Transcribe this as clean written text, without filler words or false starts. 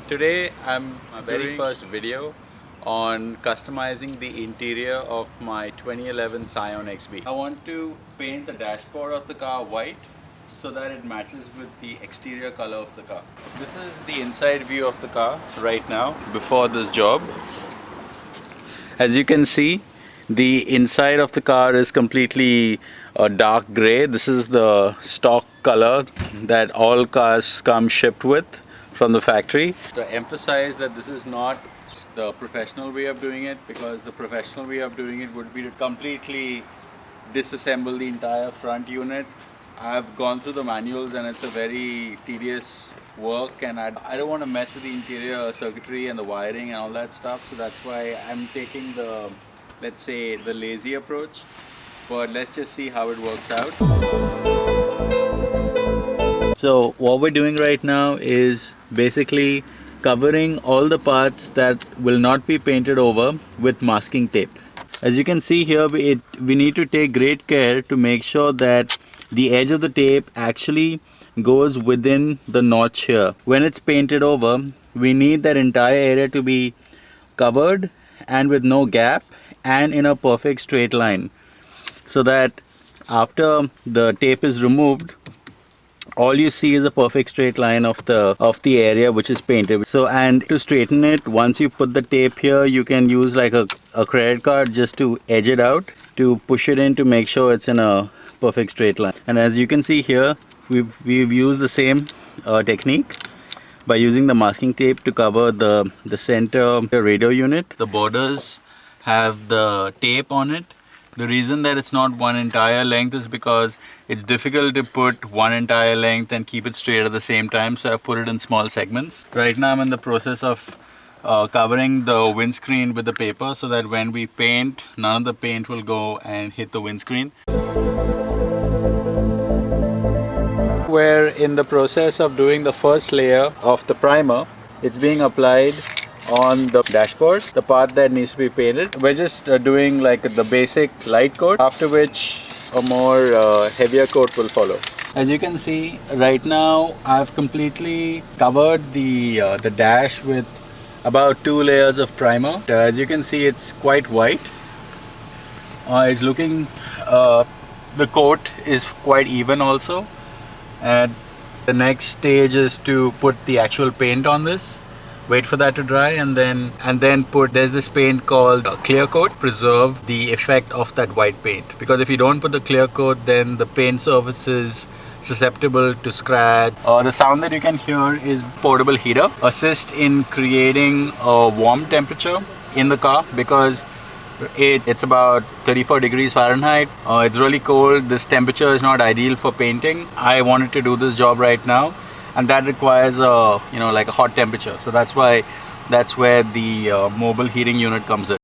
Today I'm very first video on customizing the interior of my 2011 Scion Xb. I want to paint the dashboard of the car white so that it matches with the exterior color of the car. This is the inside view of the car right now before this job. As you can see, the inside of the car is completely dark gray. This is the stock color that all cars come shipped with from the factory. To emphasize that this is not the professional way of doing it, because the professional way of doing it would be to completely disassemble the entire front unit. I've gone through the manuals and it's a very tedious work, and I don't want to mess with the interior circuitry and the wiring and all that stuff, so that's why I'm taking the, let's say, the lazy approach. But let's just see how it works out. So what we're doing right now is basically covering all the parts that will not be painted over with masking tape. As you can see here, we need to take great care to make sure that the edge of the tape actually goes within the notch here. When it's painted over, we need that entire area to be covered and with no gap and in a perfect straight line, so that after the tape is removed, all you see is a perfect straight line of the area which is painted. So, and to straighten it, once you put the tape here, you can use like a credit card just to edge it out, to push it in to make sure it's in a perfect straight line. And as you can see here, we've used the same technique by using the masking tape to cover the center radio unit. The borders have the tape on it. The reason that it's not one entire length is because it's difficult to put one entire length and keep it straight at the same time, so I put it in small segments. Right now I'm in the process of covering the windscreen with the paper, so that when we paint, none of the paint will go and hit the windscreen. We're in the process of doing the first layer of the primer. It's being applied on the dashboard, the part that needs to be painted. We're just doing like the basic light coat, after which a more heavier coat will follow. As you can see right now, I've completely covered the dash with about 2 layers of primer. As you can see, it's quite white. It's looking, the coat is quite even also. And the next stage is to put the actual paint on this. Wait for that to dry, and then put, there's this paint called clear coat, preserve the effect of that white paint. Because if you don't put the clear coat, then the paint surface is susceptible to scratch. The sound that you can hear is portable heater. Assist in creating a warm temperature in the car, because it's about 34 degrees Fahrenheit. It's really cold. This temperature is not ideal for painting. I wanted to do this job right now, and that requires like a hot temperature. So that's where the mobile heating unit comes in.